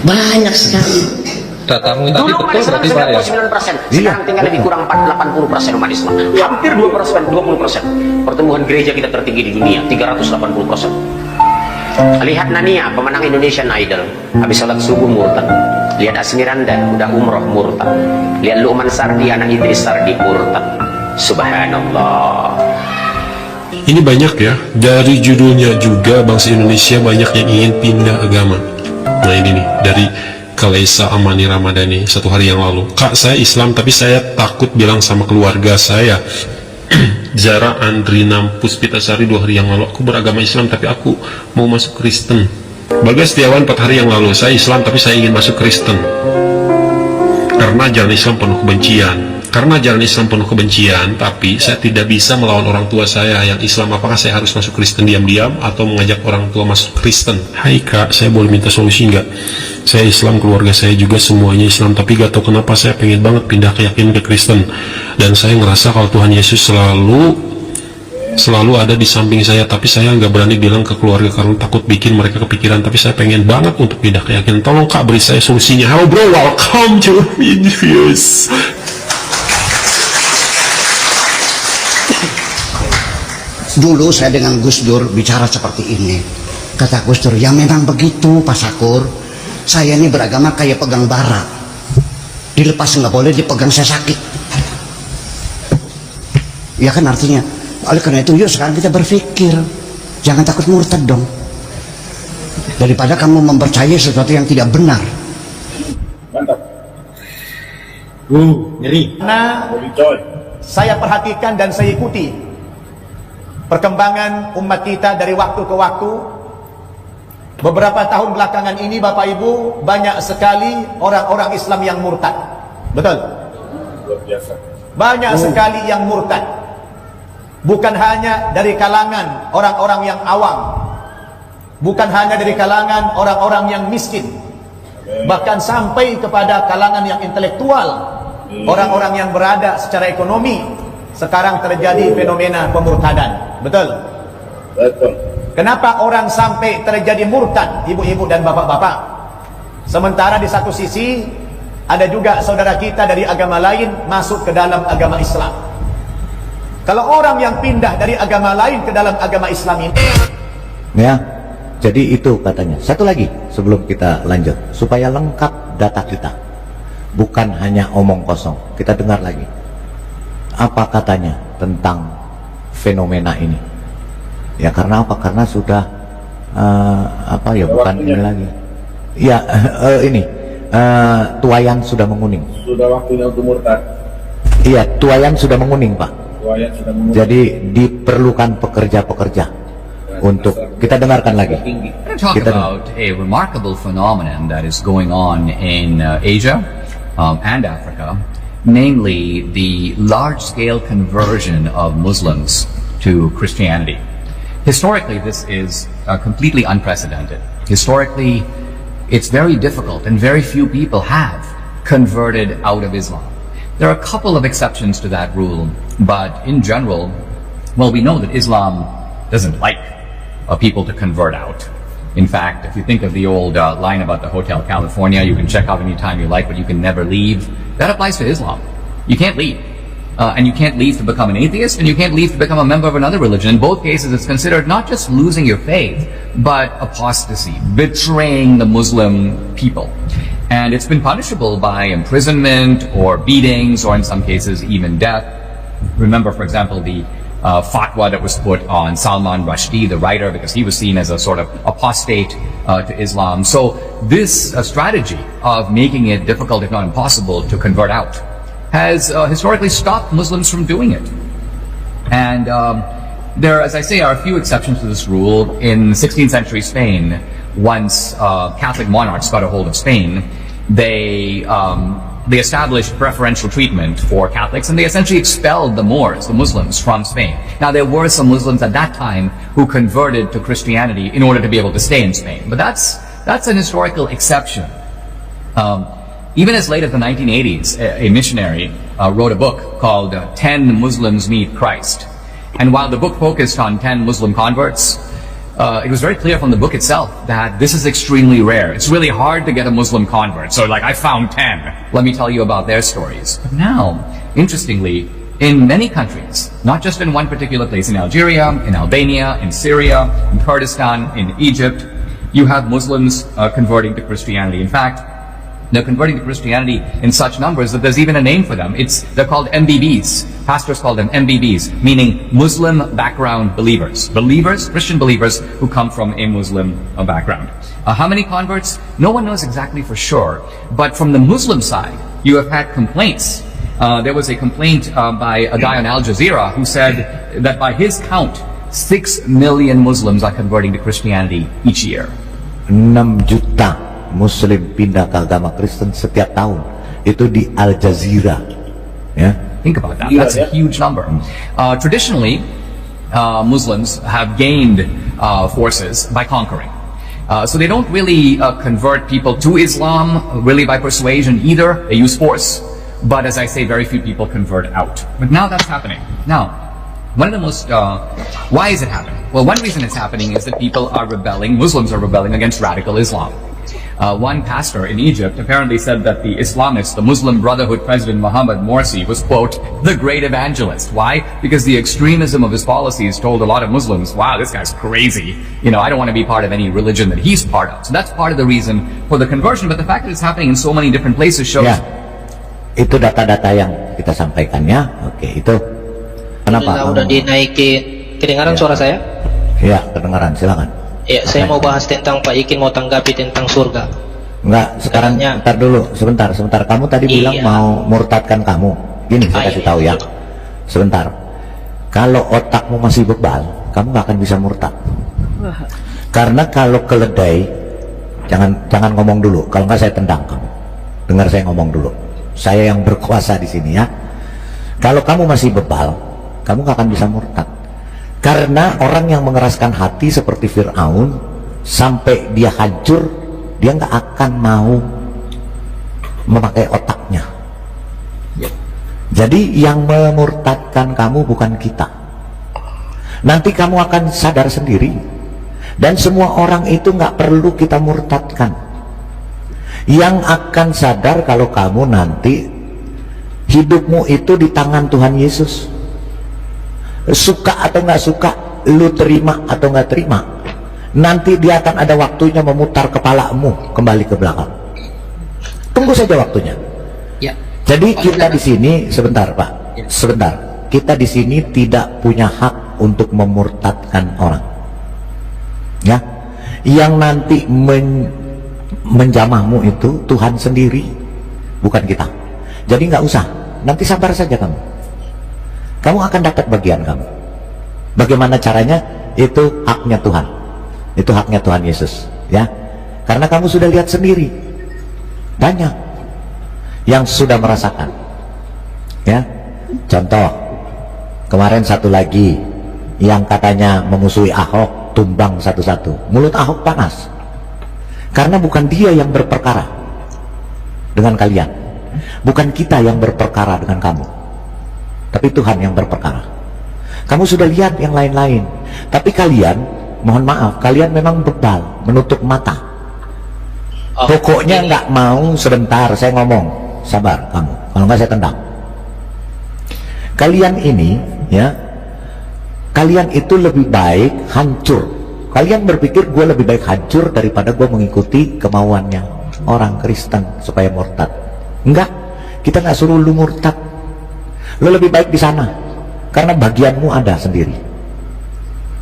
Banyak sekali. Datamu tadi Dulu umat betul Islam berarti Pak ya? 99%, sekarang tinggal lebih kurang 80% umat Islam. Hampir 20%. Pertumbuhan gereja kita tertinggi di dunia, 380%. Lihat Nania, pemenang Indonesian Idol, habis sholat subuh murtad. Lihat Asmiranda, udah umroh murtad. Lihat Luqman Sardi, anak Idris Sardi murtad. Subhanallah. Ini banyak ya, dari judulnya juga bangsa Indonesia banyak yang ingin pindah agama. Nah ini nih, dari Kalaisa Amani Ramadhani 1 hari yang lalu. Kak, saya Islam tapi saya takut bilang sama keluarga saya. Zara Andrina Puspitasari 2 hari yang lalu, aku beragama Islam tapi aku mau masuk Kristen. Bagas Setiawan 4 hari yang lalu, saya Islam tapi saya ingin masuk Kristen. Karena jalan Islam penuh kebencian. Karena jalan Islam penuh kebencian, tapi saya tidak bisa melawan orang tua saya yang Islam. Apakah saya harus masuk Kristen diam-diam atau mengajak orang tua masuk Kristen? Hai Kak, saya boleh minta solusi nggak? Saya Islam, keluarga saya juga semuanya Islam, tapi gak tahu kenapa saya pengen banget pindah keyakinan ke Kristen. Dan saya ngerasa kalau Tuhan Yesus selalu ada di samping saya, tapi saya nggak berani bilang ke keluarga karena takut bikin mereka kepikiran. Tapi saya pengen banget untuk pindah keyakinan. Tolong Kak, beri saya solusinya. Halo bro, welcome to Infuse. Dulu saya dengan Gus Dur bicara seperti ini. Kata Gus Dur, ya memang begitu Pak Sakur. Saya ini beragama kayak pegang bara. Dilepas nggak boleh, dipegang saya sakit. Ya kan artinya. Oleh karena itu yuk sekarang kita berpikir. Jangan takut murtad dong. Daripada kamu mempercayai sesuatu yang tidak benar. Mantap. Nyeri. Nah, saya perhatikan dan saya ikuti perkembangan umat kita dari waktu ke waktu. Beberapa tahun belakangan ini Bapak Ibu, banyak sekali orang-orang Islam yang murtad. Betul? Luar biasa. Banyak sekali yang murtad. Bukan hanya dari kalangan orang-orang yang awam, bukan hanya dari kalangan orang-orang yang miskin, bahkan sampai kepada kalangan yang intelektual, orang-orang yang berada secara ekonomi. Sekarang terjadi fenomena pemurtadan. Betul? Betul. Kenapa orang sampai terjadi murtad, ibu-ibu dan bapak-bapak? Sementara di satu sisi ada juga saudara kita dari agama lain masuk ke dalam agama Islam. Kalau orang yang pindah dari agama lain ke dalam agama Islam ini, ya, jadi itu katanya. Satu lagi sebelum kita lanjut, supaya lengkap data kita, bukan hanya omong kosong. Kita dengar lagi apa katanya tentang fenomena ini. Ya karena apa? Karena sudah apa ya, bukan ini lagi. Ya ini tuayan sudah menguning. Sudah waktunya untuk murtad. Iya, tuayan sudah menguning Pak. Tuayan sudah menguning. Jadi diperlukan pekerja-pekerja untuk kita dengarkan lagi. Talk about a remarkable phenomenon that is going on in Asia and Africa, namely the large-scale conversion of Muslims to Christianity. Historically, this is completely unprecedented. Historically, it's very difficult and very few people have converted out of Islam. There are a couple of exceptions to that rule, but in general, well, we know that Islam doesn't like people to convert out. In fact, if you think of the old line about the Hotel California, you can check out anytime you like, but you can never leave. That applies to Islam. You can't leave. And you can't leave to become an atheist, and you can't leave to become a member of another religion. In both cases, it's considered not just losing your faith, but apostasy, betraying the Muslim people. And it's been punishable by imprisonment or beatings, or in some cases, even death. Remember, for example, the fatwa that was put on Salman Rushdie, the writer, because he was seen as a sort of apostate to Islam. So this strategy of making it difficult, if not impossible, to convert out has historically stopped Muslims from doing it. And there, as I say, are a few exceptions to this rule. In 16th century Spain, once Catholic monarchs got a hold of Spain, they established preferential treatment for Catholics, and they essentially expelled the Moors, the Muslims, from Spain. Now, there were some Muslims at that time who converted to Christianity in order to be able to stay in Spain, but that's an historical exception. Even as late as the 1980s, a missionary wrote a book called 10 Muslims Meet Christ. And while the book focused on 10 Muslim converts, it was very clear from the book itself that this is extremely rare. It's really hard to get a Muslim convert. So like, I found 10. Let me tell you about their stories. But now, interestingly, in many countries, not just in one particular place, in Algeria, in Albania, in Syria, in Kurdistan, in Egypt, you have Muslims converting to Christianity. In fact, they're converting to Christianity in such numbers that there's even a name for them. They're called MBBs. Pastors call them MBBs, meaning Muslim background believers. Believers, Christian believers who come from a Muslim background. How many converts? No one knows exactly for sure. But from the Muslim side, you have had complaints. There was a complaint by a guy on Al Jazeera who said that by his count, 6 million Muslims are converting to Christianity each year. 6 juta Muslim pindah ke agama Kristen setiap tahun. Itu di Al Jazeera. Ya. Think about that. That's a huge number. Traditionally, Muslims have gained forces by conquering. So they don't really convert people to Islam really by persuasion either. They use force. But as I say, very few people convert out. But now that's happening. Now, one of the most, why is it happening? Well, one reason it's happening is that people are rebelling, Muslims are rebelling against radical Islam. One pastor in Egypt apparently said that the Islamists, the Muslim Brotherhood President Mohammed Morsi was, quote, the great evangelist. Why? Because the extremism of his policies told a lot of Muslims, wow, this guy's crazy. You know, I don't want to be part of any religion that he's part of. So that's part of the reason for the conversion. But the fact that it's happening in so many different places shows... Ya, itu data-data yang kita sampaikan ya. Oke, itu. Kenapa? Udah dinaiki, kedengaran suara saya? Ya, kedengaran, silakan. Ya, saya mau bahas tentang Pak Ikin, mau tanggapi tentang surga. Enggak, sekarang ntar dulu, sebentar. Kamu tadi bilang mau murtadkan kamu. Gini, saya kasih tahu ya. Sebentar. Kalau otakmu masih bebal, kamu nggak akan bisa murtad. Karena kalau keledai, jangan ngomong dulu. Kalau nggak saya tendang kamu. Dengar saya ngomong dulu. Saya yang berkuasa di sini ya. Kalau kamu masih bebal, kamu nggak akan bisa murtad. Karena orang yang mengeraskan hati seperti Fir'aun, sampai dia hancur, dia nggak akan mau memakai otaknya. Jadi yang memurtadkan kamu bukan kita. Nanti kamu akan sadar sendiri. Dan semua orang itu nggak perlu kita murtadkan. Yang akan sadar kalau kamu nanti hidupmu itu di tangan Tuhan Yesus. Suka atau nggak suka, lu terima atau nggak terima, nanti dia akan ada waktunya memutar kepalamu kembali ke belakang. Tunggu saja waktunya. Ya. Jadi kita di sini, sebentar Pak, sebentar. Kita di sini tidak punya hak untuk memurtadkan orang. Ya, yang nanti menjamahmu itu Tuhan sendiri, bukan kita. Jadi nggak usah. Nanti sabar saja kamu. Kamu akan dapat bagian kamu. Bagaimana caranya? Itu haknya Tuhan. Itu haknya Tuhan Yesus, ya. Karena kamu sudah lihat sendiri. Banyak yang sudah merasakan. Ya. Contoh, kemarin satu lagi yang katanya memusuhi Ahok, tumbang satu-satu. Mulut Ahok panas. Karena bukan dia yang berperkara dengan kalian. Bukan kita yang berperkara dengan kamu. Tapi Tuhan yang berperkara. Kamu sudah lihat yang lain-lain. Tapi kalian, mohon maaf, kalian memang bebal, menutup mata. Pokoknya nggak mau. Sebentar, saya ngomong. Sabar kamu, kalau nggak saya tendang. Kalian ini, ya, kalian itu lebih baik hancur. Kalian berpikir gue lebih baik hancur daripada gue mengikuti kemauannya orang Kristen supaya murtad. Enggak, kita nggak suruh lu murtad. Lo lebih baik di sana karena bagianmu ada sendiri.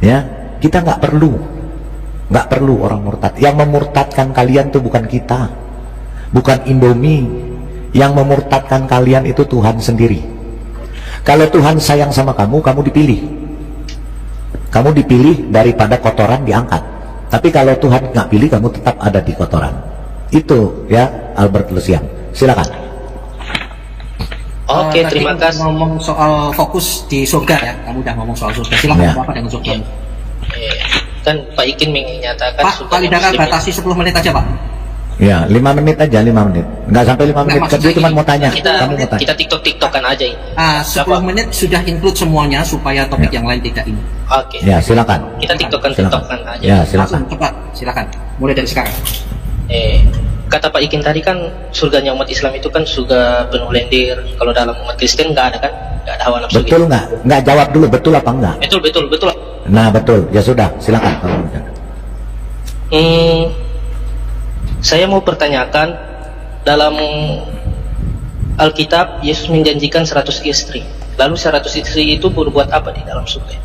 Ya, kita nggak perlu orang murtad. Yang memurtadkan kalian itu bukan kita, bukan Indomie. Yang memurtadkan kalian itu Tuhan sendiri. Kalau Tuhan sayang sama kamu, kamu dipilih. Kamu dipilih daripada kotoran diangkat. Tapi kalau Tuhan nggak pilih, kamu tetap ada di kotoran. Itu ya Albert Lucian. Silakan. Oke, terima kasih. Ngomong soal fokus di surga ya, kamu udah ngomong soal surga. Silakan Ya. Bapak dengan surga. Kan Pak Ikin menyatakan Pak, Pak Lidara batasi 10 menit aja Pak. Ya, 5 menit aja, 5 menit. Nggak sampai 5 menit. maksud Dia saya cuma gini, mau tanya. Kita Kamu mau tanya. kita tiktokan aja ini. 10 menit sudah include semuanya supaya topik yang lain tidak ini. Oke. Ya, silakan. Kita tiktokan aja. Ya, silakan. Langsung cepat, silakan. Mulai dari sekarang. Kata Pak Ikin tadi kan surganya umat Islam itu kan surga penuh lendir. Kalau dalam umat Kristen nggak ada kan? Nggak ada hawa nafsu. Betul nggak? Nggak, jawab dulu, betul apa enggak? Betul. Nah, betul. Ya sudah, silakan. Saya mau pertanyakan, dalam Alkitab Yesus menjanjikan 100 istri. Lalu 100 istri itu berbuat apa di dalam surga?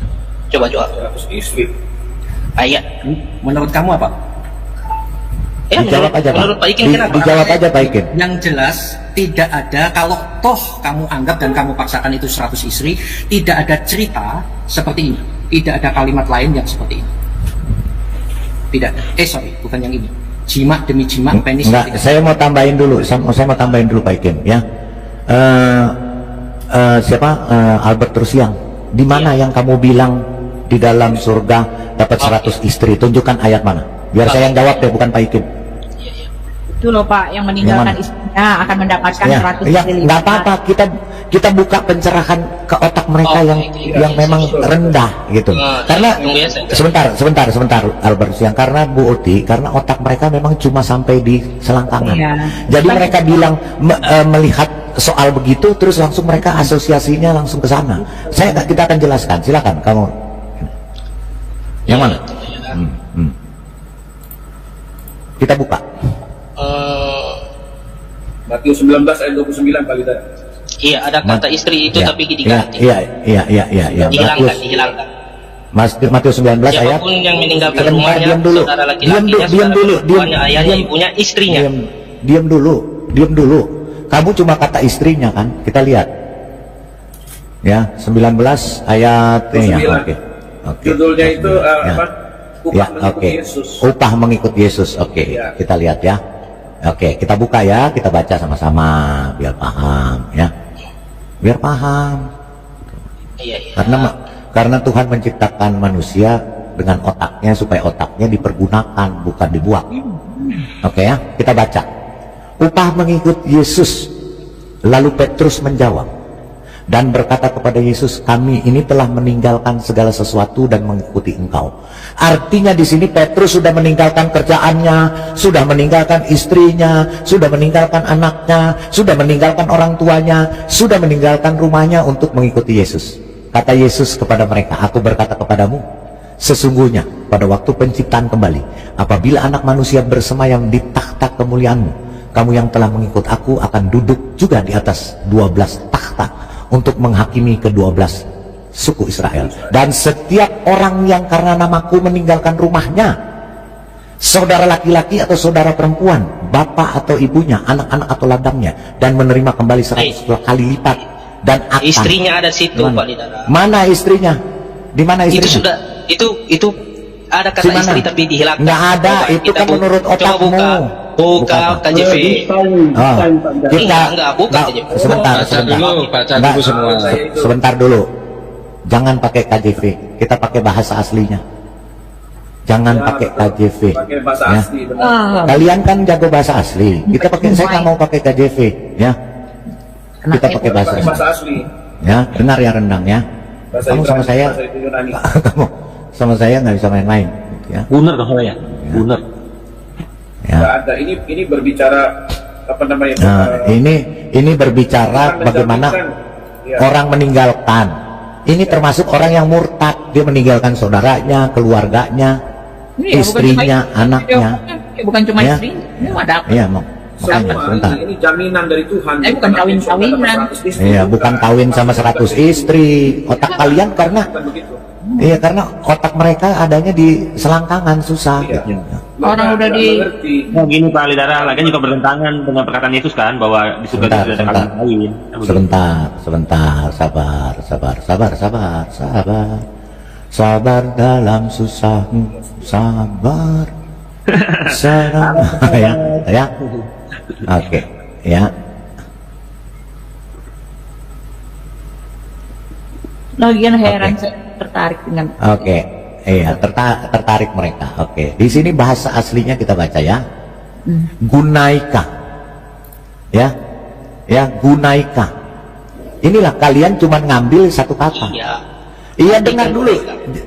Coba jawab. 100 istri. Ayat. Menurut kamu apa? Dijawab aja, Pak. Menurut Pak Ikin kenapa? Dijawab aja, Pak Ikin. Yang jelas tidak ada, kalau toh kamu anggap dan kamu paksakan itu 100 istri, tidak ada cerita seperti ini. Tidak ada kalimat lain yang seperti ini. Tidak. Bukan yang ini. Jima demi jima, penis. Enggak, saya mau tambahin dulu. Saya mau tambahin dulu, Pak Ikin, ya. Albert Rusiang, di mana yang kamu bilang di dalam surga dapat 100 istri? Tunjukkan ayat mana? Biar saya yang jawab deh, bukan Pak Ikin. Itu loh Pak, yang meninggalkan istrinya akan mendapatkan 100 ya, istri. nggak apa-apa, kita buka pencerahan ke otak mereka yang memang rendah gitu. Karena sebentar Albert Siang, karena Bu Uti, karena otak mereka memang cuma sampai di selangkangan. Jadi mereka bilang melihat soal begitu, terus langsung mereka asosiasinya langsung ke sana. Kita akan jelaskan. Silakan kamu. Yang mana? Kita buka. Matius 19 ayat 29 kali tadi. Iya, ada kata istri itu tapi diganti. Iya. Dihilangkan. Matius 19 ayat. Siapapun yang meninggalkan rumahnya, saudara laki-lakinya, ayahnya, ibunya, istrinya. Diam dulu. Kamu cuma kata istrinya kan? Kita lihat. Ya, 19 ayat ini ya. Oke. Judulnya itu apa? Upah mengikut Yesus. Upah mengikut Yesus. Oke. Kita lihat ya. Oke, kita buka ya, kita baca sama-sama biar paham ya. Biar paham. Iya. Karena Tuhan menciptakan manusia dengan otaknya supaya otaknya dipergunakan, bukan dibuang. Oke ya, kita baca. Upah mengikut Yesus. Lalu Petrus menjawab dan berkata kepada Yesus, kami ini telah meninggalkan segala sesuatu dan mengikuti Engkau. Artinya di sini Petrus sudah meninggalkan kerjaannya, sudah meninggalkan istrinya, sudah meninggalkan anaknya, sudah meninggalkan orang tuanya, sudah meninggalkan rumahnya untuk mengikuti Yesus. Kata Yesus kepada mereka, aku berkata kepadamu, sesungguhnya pada waktu penciptaan kembali, apabila anak manusia bersemayam di takhta kemuliaanmu, kamu yang telah mengikut aku akan duduk juga di atas 12 takhta untuk menghakimi ke-12 suku Israel. Dan setiap orang yang karena namaku meninggalkan rumahnya, saudara laki-laki atau saudara perempuan, bapak atau ibunya, anak-anak atau ladangnya, dan menerima kembali 100 kali lipat, dan akan istrinya ada situ Pak Lidara. Mana istrinya? Di mana istrinya? Itu sudah itu ada kata istri tapi dihilangkan. Nggak ada, itu kan menurut otakmu. Buka KJV. Buka sebentar dulu. Jangan pakai KJV, kita pakai bahasa aslinya. Jangan pakai KJV. Pakai bahasa ya. asli, benar. Kalian kan jago bahasa asli. Kita pakai, saya nggak mau pakai KJV, ya. Kita pakai bahasa asli. Ya, benar ya rendang ya. Kamu sama saya, kamu sama saya nggak bisa main-main. Ya. Benar dong saya. Benar. Ya. Nggak ada. Ini berbicara apa namanya? Ini berbicara bagaimana orang meninggalkan. Ini termasuk orang yang murtad, dia meninggalkan saudaranya, keluarganya, istrinya, anaknya. Bukan cuma istri, ada apa? Iya, makanya sebentar. Ini jaminan dari Tuhan. Bukan kawin-kawinan. Iya, bukan kawin sama 100 istri. Otak kalian karena otak mereka adanya di selangkangan, susah. Gitu. Orang udah di gini Pak Lidara, lagi juga bertentangan dengan perkataan Yesus kan bahwa di surga tidak ada kawin. Sebentar, sabar dalam susahmu, sabar. ya. Oke, ya. Lagian heran saya tertarik dengan. Iya, tertarik mereka. Oke, di sini bahasa aslinya kita baca ya. Gunaika. Ya. Ya, gunaika. Inilah kalian cuma ngambil satu kata. Iya, dengar dulu.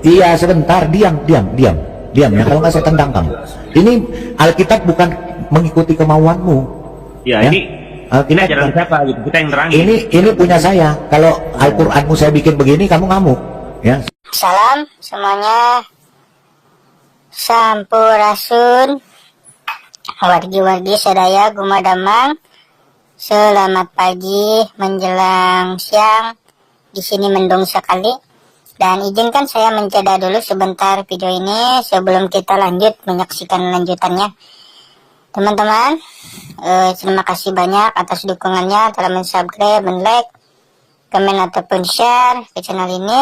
Iya, sebentar, diam ya. Kalau nggak saya tendang kamu. Ini Alkitab bukan mengikuti kemauanmu. Ya, ini ajaran siapa gitu? Kita yang terangin. Ini punya saya. Kalau Al-Qur'anmu saya bikin begini, kamu ngamuk. Ya. Salam semuanya. Sampurasun. Wargi-wargi sadaya gumadamang. Selamat pagi menjelang siang. Di sini mendung sekali. Dan izinkan saya menjeda dulu sebentar video ini sebelum kita lanjut menyaksikan lanjutannya. Teman-teman, terima kasih banyak atas dukungannya telah subscribe, like, komen ataupun share ke channel ini.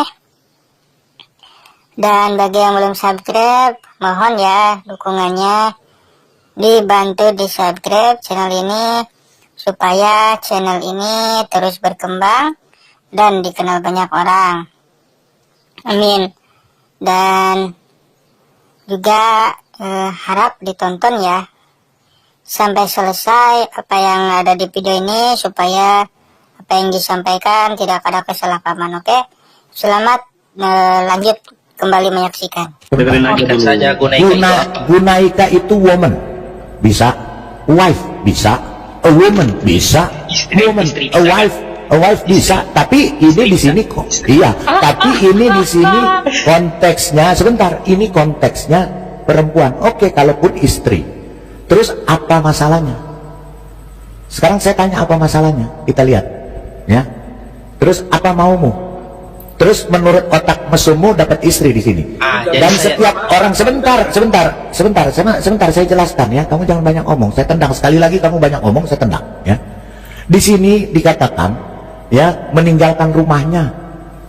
Dan bagi yang belum subscribe, mohon ya dukungannya dibantu di subscribe channel ini supaya channel ini terus berkembang dan dikenal banyak orang. Amin. Dan juga harap ditonton ya sampai selesai apa yang ada di video ini supaya apa yang disampaikan tidak ada kesalahpahaman. Oke, selamat lanjut kembali menyaksikan. Saja Gunaika itu woman, bisa. Wife bisa. A woman bisa. Woman, a wife bisa. Tapi ini di sini kok. Iya. Tapi ini di sini konteksnya sebentar. Ini konteksnya perempuan. Oke, kalaupun istri. Terus apa masalahnya? Sekarang saya tanya apa masalahnya? Kita lihat, ya. Terus apa maumu? Terus menurut otak mesummu dapat istri di sini. Dan setiap orang sebentar saya jelaskan ya. Kamu jangan banyak omong. Saya tendang sekali lagi kamu banyak omong, saya tendang ya. Di sini dikatakan ya, meninggalkan rumahnya,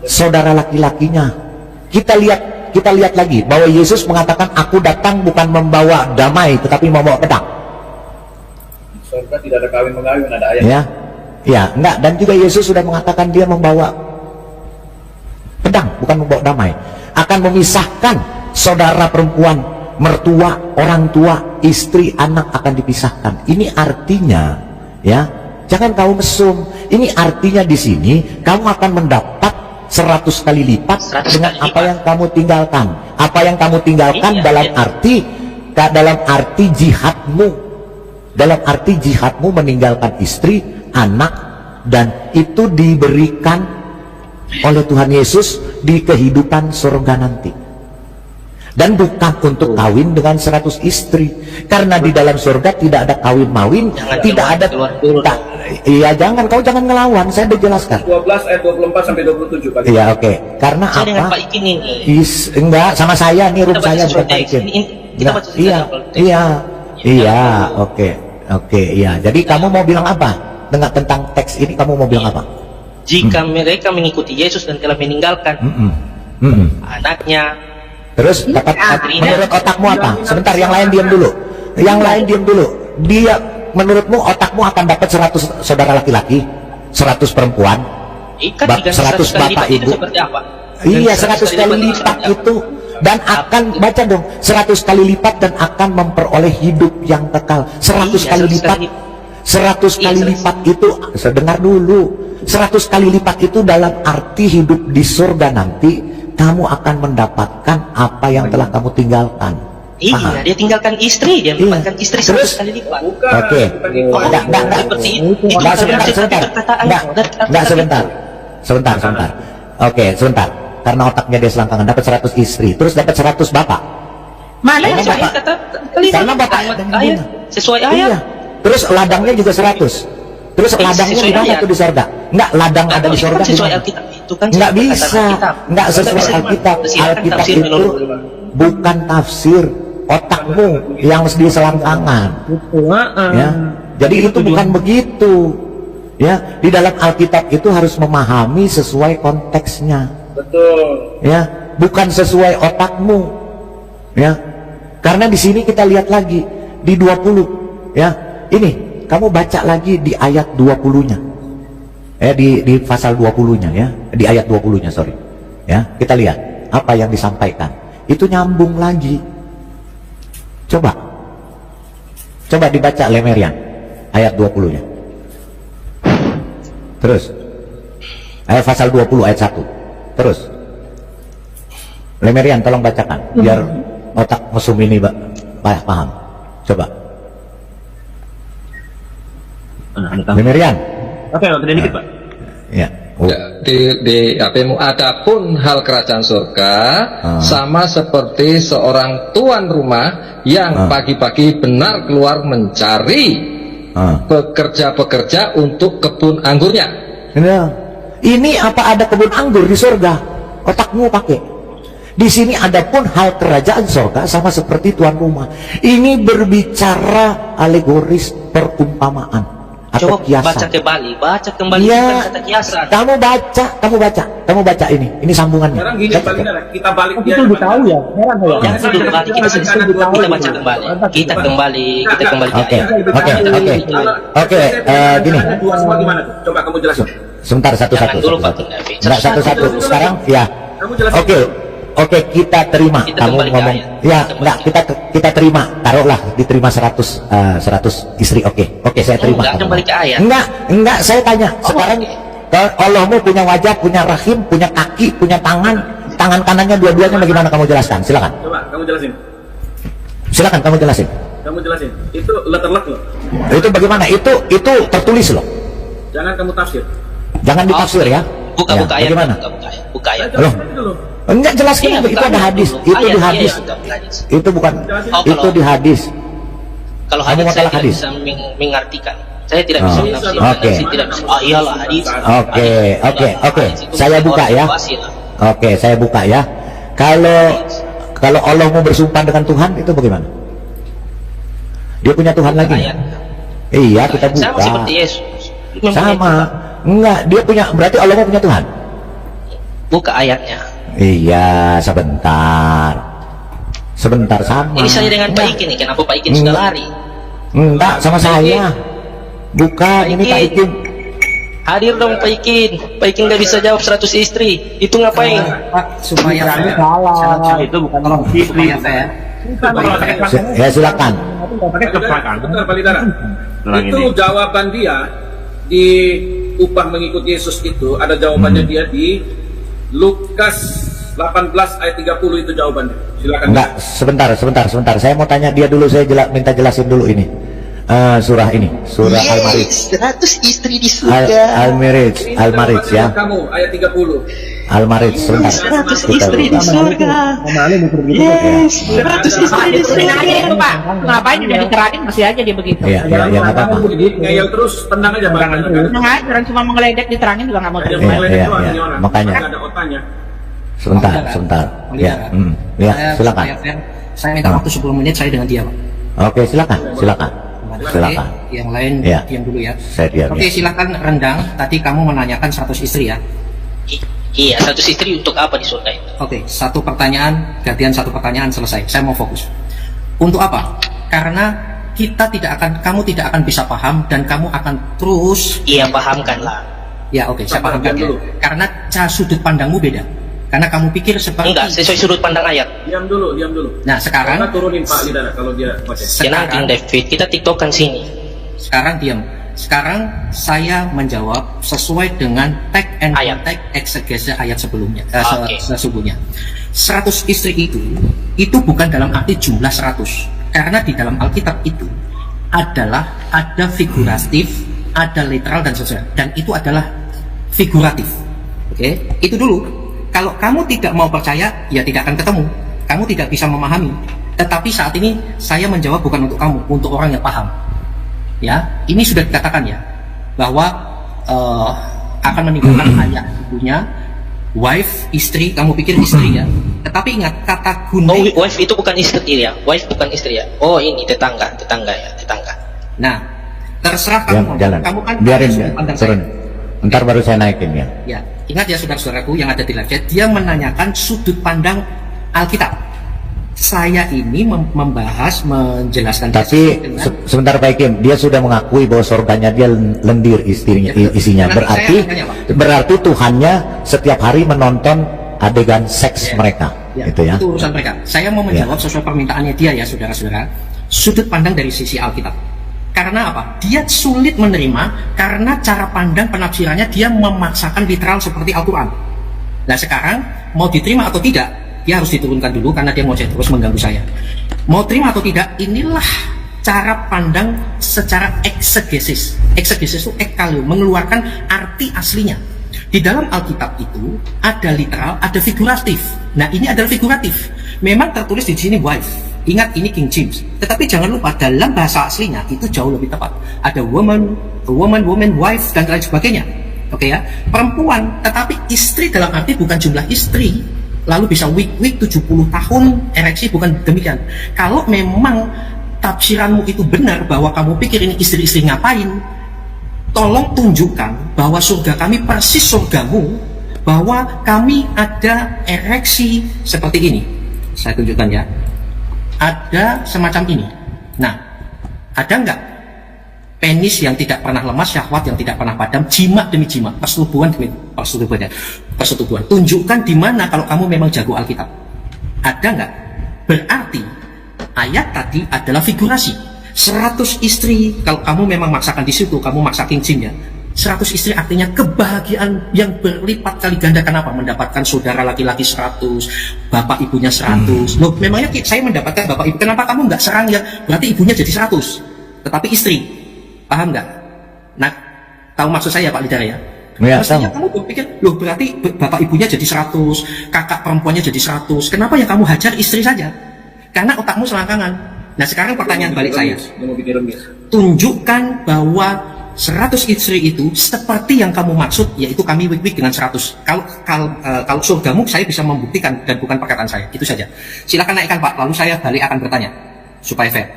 saudara laki-lakinya. Kita lihat lagi bahwa Yesus mengatakan aku datang bukan membawa damai tetapi membawa pedang. Surga tidak ada kawin mengawin, ada ayat. Ya. Ya, enggak, dan juga Yesus sudah mengatakan dia membawa pedang bukan membawa damai, akan memisahkan saudara perempuan, mertua, orang tua, istri, anak akan dipisahkan. Ini artinya ya, jangan kamu mesum. Ini artinya di sini kamu akan mendapat 100 kali lipat dengan apa yang kamu tinggalkan. Apa yang kamu tinggalkan dalam arti jihadmu. Dalam arti jihadmu meninggalkan istri, anak, dan itu diberikan oleh Tuhan Yesus di kehidupan surga nanti. Dan bukan untuk kawin dengan 100 istri, karena di dalam surga tidak ada kawin-mawin, tidak ada. Iya, kau jangan ngelawan, saya udah jelaskan 12 ayat 24 sampai 27 Pak. Iya, oke. Karena saya dengan apa? Pak Ikin ini. Enggak, sama saya nih, room saya bukan Pak Ikin. Iya, oke, iya. Jadi kamu mau bilang apa dengan tentang teks ini? Kamu mau bilang apa? Jika mereka mengikuti Yesus dan telah meninggalkan anaknya, terus dapat menurut otakmu apa? Sebentar, yang lain diam dulu. Dia menurutmu otakmu akan dapat 100 saudara laki-laki, 100 perempuan, 100 bapak ibu. Iya, 100 kali lipat itu, dan akan baca dong, 100 kali lipat dan akan memperoleh hidup yang kekal. 100 kali lipat. 100 kali lipat itu, dengar dulu. 100 kali lipat itu dalam arti hidup di surga nanti kamu akan mendapatkan apa yang telah kamu tinggalkan. Iya, dia tinggalkan istri, dia mendapatkan istri 100 kali lipat. Oke. Sebentar. Oke, sebentar. Karena otaknya dia selangkangan dapat 100 istri, terus dapat 100 bapak. Mana Karena bapak sesuai ayat. Terus ladangnya juga 100. Terus ladangnya di mana tuh di surga? Enggak, ladang ada di surga. Sesuai Alkitab itu kan. Enggak bisa. Enggak sesuai Alkitab. Alkitab itu bukan tafsir, otakmu yang di selangkangan. Ya. Jadi itu bukan begitu. Ya, di dalam Alkitab itu harus memahami sesuai konteksnya. Betul. Ya, bukan sesuai otakmu. Ya. Karena di sini kita lihat lagi di 20. Ya. Ini kamu baca lagi di ayat 20-nya. Di pasal 20-nya ya. Di ayat 20-nya, sorry. Ya, kita lihat apa yang disampaikan. Itu nyambung lagi. Coba. Coba dibaca Lemerian ayat 20-nya. Terus ayat pasal 20 ayat 1. Terus Lemerian tolong bacakan biar otak mesum ini paham. Coba Lemerian. Oke, waktu dikit Pak. Ya. Di APmu, adapun hal kerajaan surga sama seperti seorang tuan rumah yang pagi-pagi benar keluar mencari pekerja-pekerja untuk kebun anggurnya. Ini apa ada kebun anggur di surga? Otakmu pakai. Di sini adapun hal kerajaan surga sama seperti tuan rumah. Ini berbicara alegoris, perumpamaan. Atau Coba kiasan. baca kembali Ya, bukan kata kiasan. kamu baca ini sambungannya. Sekarang gini Pak Lindara, kita balik dia. Itu tahu ya, heran ya. Jangan dulu kembali kita baca kembali. Kita kembali. Oke, gini. Dua semua gimana tuh? Coba kamu jelasin. Sebentar, satu-satu. Jangan dulu Pak David. Enggak, satu-satu. Sekarang ya. Kamu jelasin. Oke, kita terima. Kita Kamu kembali ke ngomong. ayat. Ya, enggak, kita terima. Taruhlah diterima 100 istri. Oke, saya terima. Enggak, kembali ke ayat. Enggak, saya tanya. Sekarang Allahmu punya wajah, punya rahim, punya kaki, punya tangan kanannya dua-duanya bagaimana kamu jelaskan? Silakan. Coba kamu jelasin. Silakan kamu jelasin. Itu letterlek loh. Itu bagaimana? Itu tertulis loh. Jangan kamu tafsir. Jangan ditafsir ya. Buka ayat. Bagaimana? Buka ayat. Loh. Enggak, jelaskan itu ada hadis. Itu di hadis. Itu bukan. Itu di hadis. Kalau Kamu hadis saya masalah tidak hadis. bisa mengartikan. Saya tidak bisa menafsirkan. Oke. Saya tidak bisa. Oh iyalah hadis. Oke. Saya buka ya. Oke, saya buka ya. Kalau Allah mau bersumpah dengan Tuhan itu bagaimana? Dia punya Tuhan lagi? Iya, kita buka. Sama seperti Yesus. Sama. Enggak, dia punya, berarti Allah mau punya Tuhan. Buka ayatnya. Iya, sebentar sama. Ini saya dengan Pak Ikin nih. Kenapa Pak Ikin sudah lari? Enggak, sama saya. Bukan, ini Pak Ikin. Hadir dong Pak Ikin. Pak Ikin nggak bisa jawab 100 istri. Itu ngapain? Pak, supaya Salah. Itu bukan istri. Ya, silakan. Bentar Pak Lindara. Itu jawaban dia di upah mengikut Yesus itu ada jawabannya dia di Lukas 18 ayat 30 itu jawabannya. Silakan. Enggak, sebentar. Saya mau tanya dia dulu, saya minta jelasin dulu ini. Surah Al-Marij. 100 istri di surga. Al-Marij ya. Kamu ayat 30. Al-Marij sebentar. 100 istri di surga. Yes, 100 istri di surga. Itu Pak, ngapain udah dikerangin masih aja dia begitu. Iya, nggak apa-apa. Ngeyel terus, tenang aja Bang. Tenang aja, orang cuma mengeledek diterangin juga nggak mau terima. Iya, makanya. Nggak ada otaknya. Sebentar. Ya, silakan. Saya minta waktu 10 menit saya dengan dia, Pak. Oke, silakan. Yang lain Ya. diam dulu ya. Saya diam. Oke, silakan Rendang. Tadi kamu menanyakan 100 istri ya. Iya, 100 istri untuk apa di surga itu? Oke, satu pertanyaan, gantian satu pertanyaan selesai. Saya mau fokus. Untuk apa? Karena kamu tidak akan bisa paham dan kamu akan terus. Iya, pahamkan lah. Ya, oke, saya pahamkan ya. Karena sudut pandangmu beda. Karena kamu pikir seperti. Enggak, sesuai sudut pandang ayat. Diam dulu. Nah, sekarang. Kita turunin Pak Lindara kalau dia baca. Tenang, David. Kita tiktokan sini. Sekarang diam. Sekarang saya menjawab sesuai dengan tag and context eksegese ayat sebelumnya, sesungguhnya. 100 istri itu bukan dalam arti jumlah 100. Karena di dalam Alkitab itu ada figuratif, ada literal dan seterusnya. Dan itu adalah figuratif. Oke, itu dulu. Kalau kamu tidak mau percaya, ya tidak akan ketemu. Kamu tidak bisa memahami. Tetapi saat ini saya menjawab bukan untuk kamu, untuk orang yang paham. Ya, ini sudah dikatakan ya bahwa akan meninggalkan ayah ibunya, wife, istri. Kamu pikir istri ya? Tetapi ingat kata guna. Oh, wife itu bukan istri ya? Wife bukan istri ya? Oh, ini tetangga ya, tetangga. Nah, terserah kamu. Jalan. Kamu kan biarin turun. Ntar baru saya naikin ya. Ya, ingat ya saudara-saudaraku yang ada di live chat, dia menanyakan sudut pandang Alkitab. Saya ini menjelaskan. Tapi sebentar Pak Ikim, dia sudah mengakui bahwa surganya dia lendir isinya. Berarti Tuhannya setiap hari menonton adegan seks mereka. Ya, itu ya. Itu urusan mereka. Saya mau menjawab sesuai permintaannya dia ya saudara-saudara. sudut pandang dari sisi Alkitab. Karena apa? Dia sulit menerima karena cara pandang penafsirannya dia memaksakan literal seperti Al-Quran. Nah sekarang mau diterima atau tidak, dia harus diturunkan dulu karena dia mau terus mengganggu saya. Mau terima atau tidak, inilah cara pandang secara eksegesis. Eksegesis itu ekkalio, mengeluarkan arti aslinya. Di dalam Alkitab itu ada literal, ada figuratif. Nah ini adalah figuratif. Memang tertulis di sini wife. Ingat ini King James. Tetapi jangan lupa dalam bahasa aslinya itu jauh lebih tepat. Ada woman, wife dan lain sebagainya. Oke ya, perempuan. Tetapi istri dalam arti bukan jumlah istri. Lalu bisa week 70 tahun ereksi, bukan demikian. Kalau memang tafsiranmu itu benar bahwa kamu pikir ini istri-istri ngapain, tolong tunjukkan bahwa surga kami persis surgamu, bahwa kami ada ereksi seperti ini. Saya tunjukkan ya, ada semacam ini. Nah, ada nggak penis yang tidak pernah lemas, syahwat yang tidak pernah padam, jima demi jima, persetubuhan demi persetubuhan. Tunjukkan di mana kalau kamu memang jago Alkitab. Ada nggak? Berarti ayat tadi adalah figurasi. 100 istri, kalau kamu memang maksakan di situ, kamu maksa King James ya. 100 istri artinya kebahagiaan yang berlipat kali ganda. Kenapa? Mendapatkan saudara laki-laki 100, bapak ibunya 100. Loh, memangnya saya mendapatkan bapak ibu, kenapa kamu nggak serang ya? Berarti ibunya jadi 100, tetapi istri. Paham nggak? Nah, tahu maksud saya Pak Lidara ya? Mestinya kamu berpikir, loh berarti bapak ibunya jadi 100, kakak perempuannya jadi 100. Kenapa yang kamu hajar istri saja? Karena otakmu selangkangan. Nah sekarang pertanyaan balik saya, tunjukkan bahwa 100 istri itu seperti yang kamu maksud, yaitu kami week dengan 100. Kalau surgamu saya bisa membuktikan dan bukan perkataan saya. Itu saja. Silakan naikkan Pak, lalu saya balik akan bertanya supaya fair.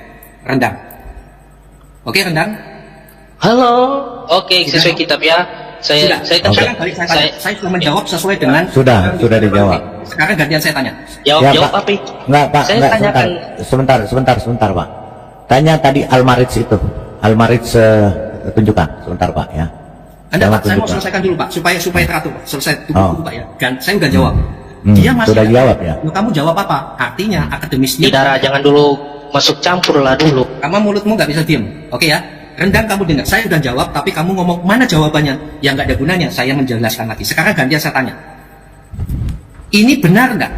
Rendang. Oke Rendang. Halo. Oke, sesuai kitab ya. Saya sekarang balik saya tanya. Saya sudah menjawab sesuai dengan. Sudah dijawab. Sekarang gantian saya tanya. Jawab apa? Enggak Pak, Saya tanyakan. Sebentar Pak. Tanya tadi Al-Marij itu. Al-Marij tunjukkan sebentar Pak ya. Anda Pak, saya mau selesaikan dulu Pak supaya teratur Pak. Selesai dulu Pak ya. Dan saya udah jawab. Dia masih sudah jawab ya. Kamu jawab apa? Artinya akademisnya. Lidara jangan dulu masuk campur lah dulu. Kamu mulutmu nggak bisa diem. Oke ya. Rendang kamu dengar, saya udah jawab, tapi kamu ngomong mana jawabannya? Yang nggak ada gunanya, saya menjelaskan lagi. Sekarang gantian saya tanya. Ini benar nggak?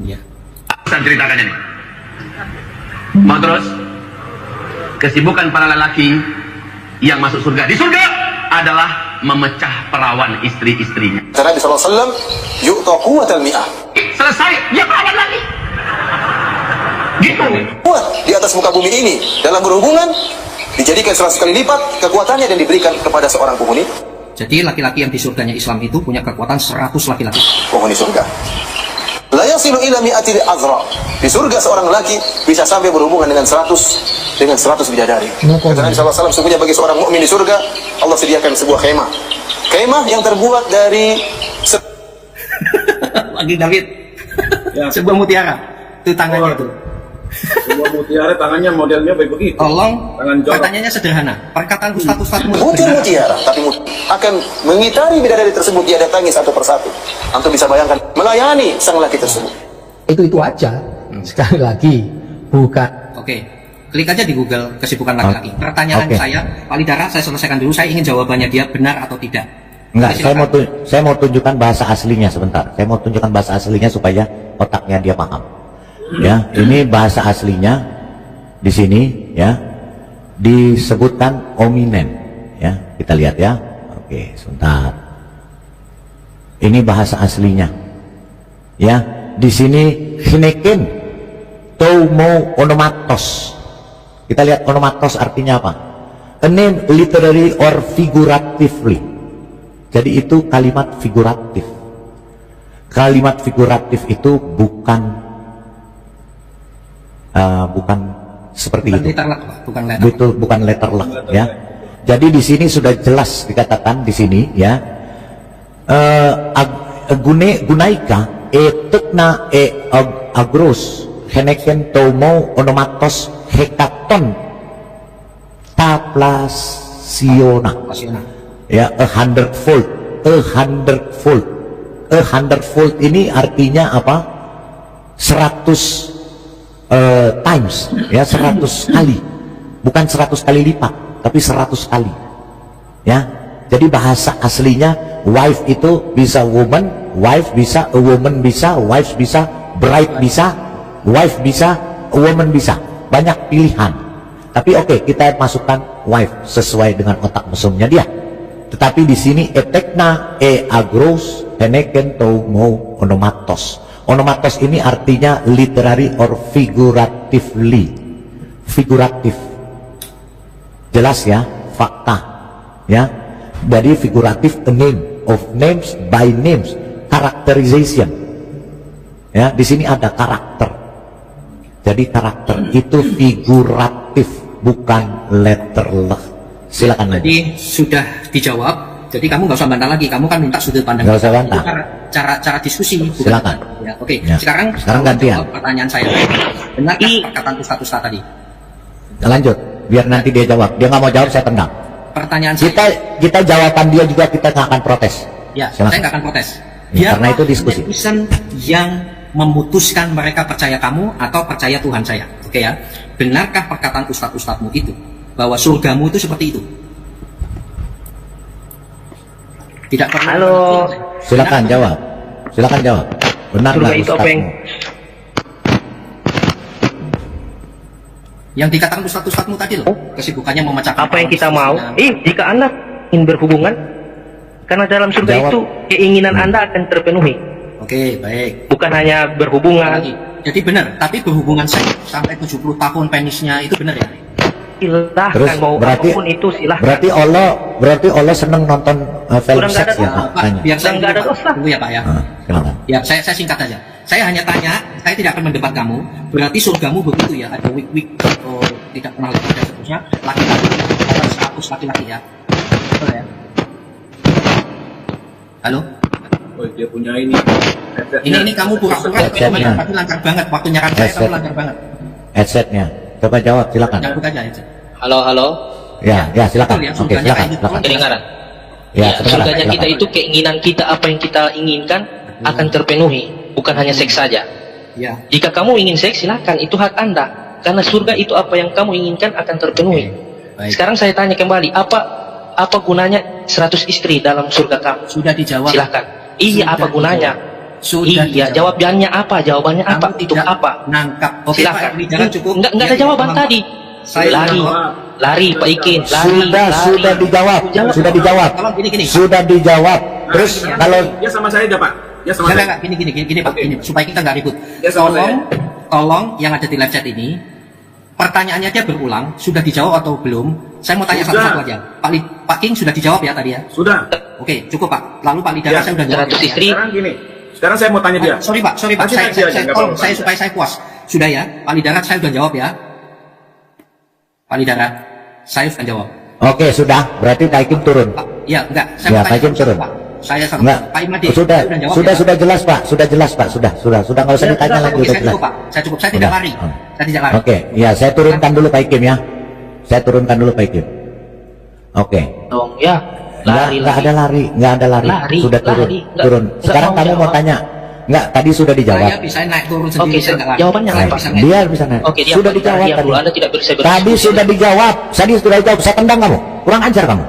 Iya. Saya ceritakan ini. Mau terus? Kesibukan para lelaki yang masuk surga. Di surga adalah memecah perawan istri-istrinya. Nabi SAW, yu'ta quwwatal mi'ah. Selesai, dia perawan lagi. Gitu. Kuat di atas muka bumi ini dalam berhubungan dijadikan 100 kali lipat kekuatannya dan diberikan kepada seorang penghuni. Jadi laki-laki yang di surganya Islam itu punya kekuatan 100 laki-laki. Penghuni surga. La yasilu ila mi'atil azra. Di surga seorang laki bisa sampai berhubungan dengan 100 bidadari. Kata Nabi SAW, sesungguhnya bagi seorang mukmin di surga Allah sediakan sebuah kemah. Kemah yang terbuat dari lagi David. Ya. Sebuah mutiara. Itu tangannya itu. Sebuah mutiara tangannya modelnya begitu. Tolong, pertanyaannya sederhana. Perkataan Ustaz-Ustaz bukan mutiara, tapi akan mengitari bidadari tersebut dia datangi satu persatu. Antum bisa bayangkan melayani sang laki tersebut. Itu aja. Sekali lagi, bukan. Oke, klik aja di Google kesibukan laki-laki. Pertanyaan saya, Pak Lidara, saya selesaikan dulu. Saya ingin jawabannya dia benar atau tidak. Enggak, saya mau tunjukkan bahasa aslinya sebentar. Saya mau tunjukkan bahasa aslinya supaya otaknya dia paham. Ya, ini bahasa aslinya di sini ya disebutkan ominen ya. Kita lihat ya. Oke, sebentar. Ini bahasa aslinya. Ya, di sini hineken tomo onomatos. Kita lihat onomatos artinya apa? A name literary or figuratively. Jadi itu kalimat figuratif. Kalimat figuratif itu bukan seperti itu. Bukan letter luck ya. Jadi di sini sudah jelas dikatakan di sini ya. Gunaika etekna agros heneken tomo onomatos hekaton taplasiona. Ya, 100-fold. 100-fold ini artinya apa? 100 times, ya, 100 kali, bukan 100 kali lipat, tapi 100 kali, ya. Jadi bahasa aslinya wife itu bisa woman, wife bisa, a woman bisa, wife bisa, bride bisa, wife bisa, a woman bisa, banyak pilihan. Tapi oke, kita masukkan wife sesuai dengan otak mesumnya dia. Tetapi di sini etekna agros heneken to mo onomatos. Onomatos ini artinya literary or figuratively. Figuratif. Jelas ya, fakta. Ya. Dari figuratif, a name, of names by names, characterization. Ya, di sini ada karakter. Jadi karakter itu figuratif, bukan letterless. Silakan. Jadi sudah dijawab. Jadi kamu nggak usah bantah lagi. Kamu kan minta sudut pandang. Nggak usah bantah. Itu cara diskusi. Bukan? Silakan. Ya, oke. Ya. Sekarang gantian. jawab pertanyaan saya. Benarkah perkataan Ustaz tadi? Lanjut, biar nanti dia jawab. Dia nggak mau jawab, saya tendang. Pertanyaan saya. Kita jawaban dia juga kita nggak akan protes. Ya, silakan. saya nggak akan protes. Ya, karena itu diskusi. Netizen yang memutuskan mereka percaya kamu atau percaya Tuhan saya. Oke ya. Benarkah perkataan ustadz-ustadzmu itu bahwa surgamu itu seperti itu? Tidak perlu. Halo. Silakan jawab. Silakan jawab. Benar Surga nggak itu apa yang yang dikatakan ustadz-ustadzmu tadi loh? Kesibukannya memecahkan apa yang kita mau? Jika Anda ingin berhubungan, karena dalam surga Jawab. itu keinginan Anda akan terpenuhi. Oke, baik. Bukan hanya berhubungan. Jadi benar, tapi berhubungan saya sampai 70 tahun penisnya itu benar ya? Silahkan Terus mau berarti apapun itu silahkan. berarti Allah seneng nonton film Udah nggak seks ada ya Pak? Pak, Tanya. biar saya nggak ada dosa. Tunggu ya Pak ya. Silakan. Ya, saya singkat aja. Saya hanya tanya, saya tidak akan mendebat kamu. Berarti surgamu begitu ya? Ada week atau tidak pernah lihat dan seterusnya. Laki-laki, ada 100 laki-laki ya. Betul ya? Halo? Oh, dia punya ini. Ini kamu pura-pura Headsetnya. tapi lancar banget. Waktu nyerang saya kamu lancar banget. Headsetnya. Coba jawab, silakan. Jangan buka aja headset. Halo, halo. Ya, silakan. Betul ya, Oke, surganya silakan. kayak gitu. Silakan. Kedengaran. Ya, Surganya silakan. kita itu keinginan kita, apa yang kita inginkan akan terpenuhi, bukan hanya seks saja. Ya. Jika kamu ingin seks, silakan, itu hak Anda. Karena surga itu apa yang kamu inginkan akan terpenuhi. Baik. Sekarang saya tanya kembali, apa gunanya 100 istri dalam surga kamu? Sudah dijawab. Silakan. Iya, Sudah apa gunanya? Sudah Iya, dijawab. jawabannya apa? Jawabannya Kamu apa? Untuk tidak apa? nangkap. Oke, Silakan. Pak, jangan cukup. Enggak ada Ya, jawaban Pak. tadi. Saya Lari Pak Ikin, lari. Sudah dijawab. Sudah dijawab. Tolong gini. Sudah dijawab. Terus kalau dia sama saya aja Pak. Dia sama saya. Enggak, gini Pak, gini, supaya kita nggak ribut. Ya, sama Tolong yang ada di live chat ini, pertanyaannya dia berulang, sudah dijawab atau belum? Saya mau tanya Sudah. satu-satu aja. Pak King sudah dijawab ya tadi ya? Sudah. Oke, cukup Pak. Lalu Pak Lidara Ya, saya sudah jawab. 100 ya? istri. Sekarang gini. Sekarang saya mau tanya dia. Sorry Pak. Nanti Saya aja, nggak tolong apa-apa. saya supaya saya puas. Sudah ya, Pak Lidara saya sudah jawab ya. Pak Lidara, saya sudah jawab. Oke, sudah. Berarti Pak Ikim turun. Ya, enggak. Saya Ya, mau Pak tanya Ikim satu, turun. Pak. Saya sama Enggak. Pak Imadi. Sudah, saya jawab sudah, ya? sudah jelas Pak. Sudah jelas Pak. Sudah nggak usah ditanya lagi. Oke, Udah saya jelas. cukup Pak. Saya cukup. Saya tidak Udah. lari. Saya tidak lari. Oke, ya saya turunkan dulu Pak Ikim ya. Saya turunkan dulu Pak Ikim. Oke. Dong, ya. Lari. Nggak ada lari, nggak ada lari. Lari, Sudah turun, lari. Nggak- turun. nggak Sekarang mau kamu mau jawab. tanya. Nggak, tadi sudah dijawab. Saya bisa naik turun sendiri. Oke, saya nggak lari. jawabannya Saya apa? bisa naik. Dia bisa naik. Oke, dia Sudah apa? dijawab Diam tadi. dulu, Anda tidak bisa Tadi berdiskusi. sudah dijawab. Tadi sudah dijawab. Saya tendang kamu. Kurang ajar kamu.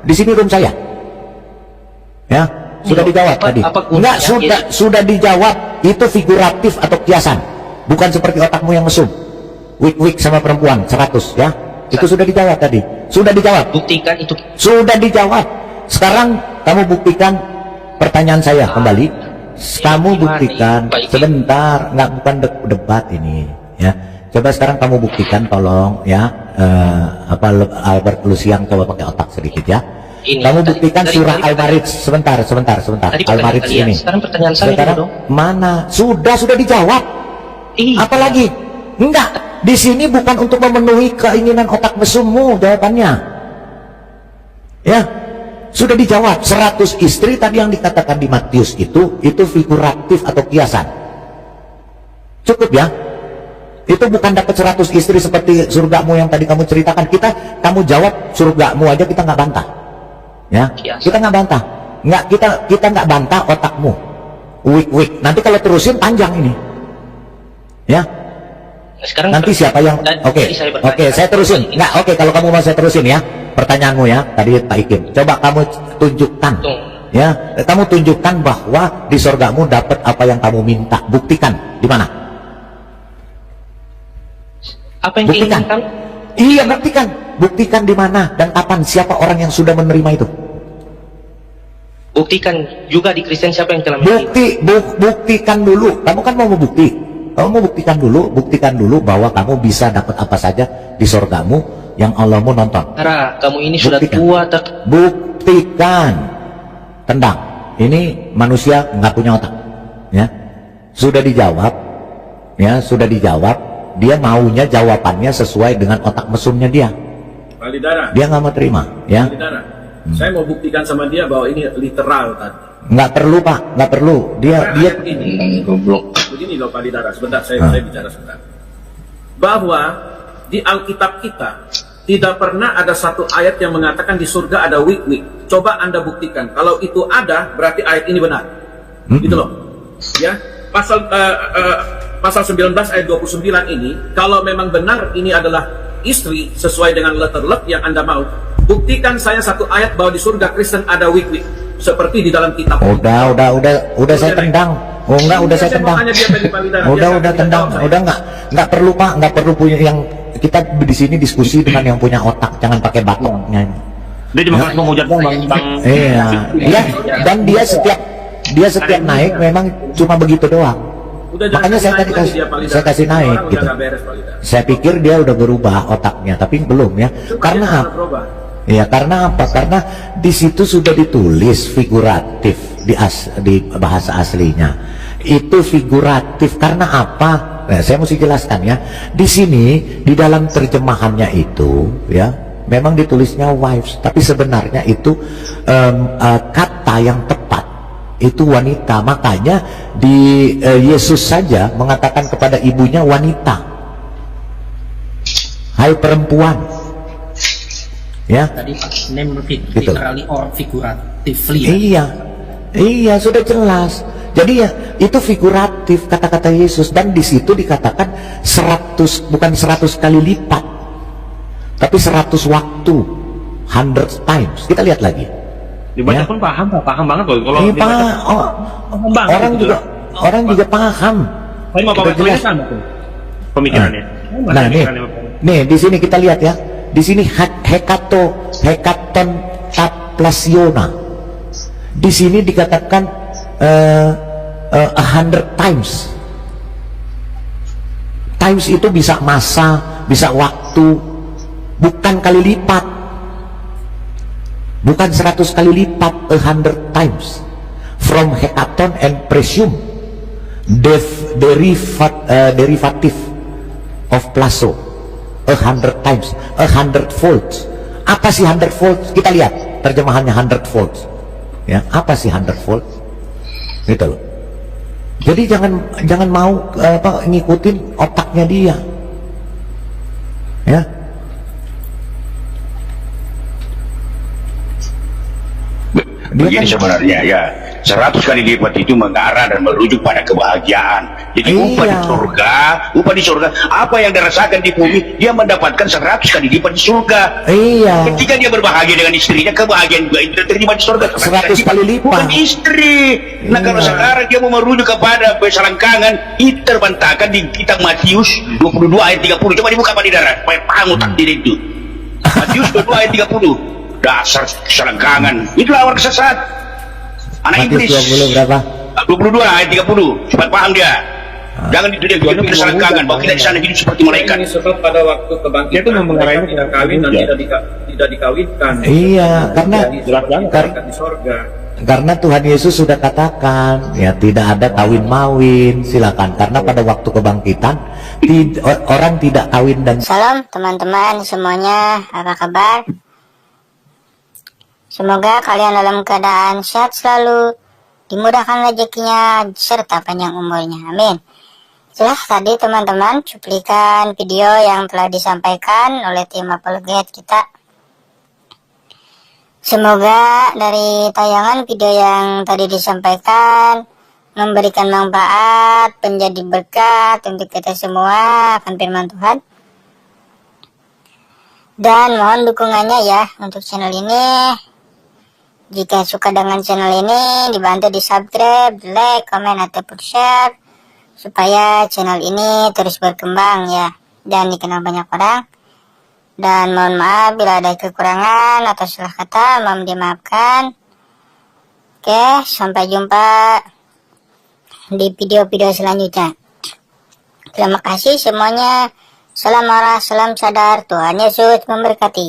Di sini room saya. Ya, sudah Iya, dijawab apa- tadi. apa gunanya? Enggak, sudah dijawab. Itu figuratif atau kiasan. Bukan seperti otakmu yang mesum. Wik sama perempuan 100 ya. Itu sudah dijawab tadi. Sudah dijawab. Buktikan itu. Sudah dijawab. Sekarang kamu buktikan pertanyaan saya kembali. Kamu buktikan sebentar, nggak bukan debat ini ya. Coba sekarang kamu buktikan tolong ya. Albert Lusiang coba pakai otak sedikit ya. Ini, Kamu tadi- buktikan tadi- surah tadi- Al-Marij sebentar. Tadi pertanyaan Al-Marij kalian. ini. Sekarang pertanyaan saya Sekarang dulu dong. mana? Sudah dijawab. Iya. Apalagi? Enggak. Di sini bukan untuk memenuhi keinginan otak mesummu jawabannya. Ya. Sudah dijawab. 100 istri tadi yang dikatakan di Matius itu figuratif atau kiasan. Cukup ya. Itu bukan dapat 100 istri seperti surgamu yang tadi kamu ceritakan. Kamu jawab surgamu aja kita nggak bantah. Ya, kita nggak bantah. Kita nggak bantah otakmu. Wik. Nanti kalau terusin panjang ini. Ya. Sekarang Nanti siapa yang oke, saya terusin. Enggak, oke, kalau kamu mau saya terusin ya. Pertanyaanmu ya, tadi Pak Ikim. Coba kamu tunjukkan. Ya, kamu tunjukkan bahwa di surgamu dapat apa yang kamu minta. Buktikan di mana? Apa yang buktikan. Iya, buktikan. Buktikan di mana dan kapan, siapa orang yang sudah menerima itu. Buktikan juga di Kristen siapa yang telah Buktikan dulu. Kamu kan mau bukti. Kamu mau buktikan dulu bahwa kamu bisa dapat apa saja di surgamu yang Allahmu nonton. Kamu ini sudah tua. Buktikan. Tendang. Ini manusia nggak punya otak. Ya, sudah dijawab. Ya, sudah dijawab. Dia maunya jawabannya sesuai dengan otak mesumnya dia. Palidara. Dia nggak mau terima. Ya. Palidara. Saya mau buktikan sama dia bahwa ini literal tadi. Nggak perlu Pak, nggak perlu. Dia goblok. Begini loh Palidara, sebentar saya bicara sebentar. Bahwa di Alkitab kita tidak pernah ada satu ayat yang mengatakan di surga ada wik-wik. Coba Anda buktikan. Kalau itu ada, berarti ayat ini benar. Gitu loh. Ya, pasal 19 ayat 29 ini, kalau memang benar ini adalah istri sesuai dengan letterlet yang Anda mau, buktikan saya satu ayat bahwa di surga Kristen ada wik-wik seperti di dalam kitab. Udah saya tendang. Udah saya tendang. Udah tendang. Udah nggak perlu Pak, nggak perlu punya yang kita di sini diskusi dengan yang punya otak, jangan pakai batoknya. Dia cuma harus mengujar bang. Iya. Dan dia setiap naik memang cuma begitu doang. Makanya saya tadi kasih naik gitu. Saya pikir dia udah berubah otaknya, tapi belum ya. Karena apa? Ya karena apa? Karena di situ sudah ditulis figuratif di bahasa aslinya. Itu figuratif karena apa? Nah, saya mesti jelaskan ya. Di sini di dalam terjemahannya itu ya memang ditulisnya wives, tapi sebenarnya itu kata yang tepat itu wanita. Makanya di Yesus saja mengatakan kepada ibunya wanita. Hai perempuan. Ya. Tadi name gitu. literally or figuratively. Iya, sudah jelas. Jadi ya itu figuratif kata-kata Yesus, dan di situ dikatakan 100 kali lipat, tapi 100 waktu, 100 times. Kita lihat lagi. Dibaca pun paham banget loh. Kalau orang juga paham. Tapi mau pakai tulisan pemikirannya. Nah nih di sini kita lihat ya. Di sini hekaton taplasiona. Di sini dikatakan 100 times. Times itu bisa masa, bisa waktu, bukan kali lipat. Bukan 100 kali lipat, 100 times. From hekaton and presume derivative of plaso. 100 times, 100 volts. Apa sih 100 volts? Kita lihat terjemahannya 100 volts. Ya, apa sih 100 volts? Gitu loh. Jadi jangan mau ngikutin otaknya dia. Ya. Begini sebenarnya ya, 100 kali lipat itu mengarah dan merujuk pada kebahagiaan. Jadi upah di surga, apa yang dirasakan di bumi, dia mendapatkan 100 kali lipat di surga. Ketika dia berbahagia dengan istrinya, kebahagiaan juga itu terima di surga 100 kali lipat. Bukan istri. Nah kalau sekarang dia mau merujuk kepada selangkangan, itu terbantahkan di kitab Matius 22 ayat 30. Coba dibuka Pak Didara, supaya paham otak dia itu. Matius 22 ayat 30. Dasar selangkangan, itulah orang kesesat, anak iblis. 20 berapa? 22 ayat 30, cepat paham dia. Jangan itu dia hidup selangkangan, bahwa kita di sana hidup seperti malaikat. Ini sebab pada waktu kebangkitan mereka tidak kawin dan tidak dikawinkan. Iya, karena di sorga. Karena Tuhan Yesus sudah katakan ya tidak ada kawin mawin, silakan. Karena pada waktu kebangkitan orang tidak kawin dan. Salam teman-teman semuanya, apa kabar? Semoga kalian dalam keadaan sehat selalu, dimudahkan rezekinya, serta panjang umurnya. Amin. Itulah tadi teman-teman cuplikan video yang telah disampaikan oleh tim Apologet kita. Semoga dari tayangan video yang tadi disampaikan memberikan manfaat, menjadi berkat untuk kita semua akan firman Tuhan. Dan mohon dukungannya ya untuk channel ini. Jika suka dengan channel ini, dibantu di subscribe, like, komen, ataupun share, supaya channel ini terus berkembang ya, dan dikenal banyak orang. Dan mohon maaf bila ada kekurangan atau salah kata, mohon dimaafkan. Oke, sampai jumpa di video-video selanjutnya. Terima kasih semuanya. Salam marah, salam sadar. Tuhan Yesus memberkati.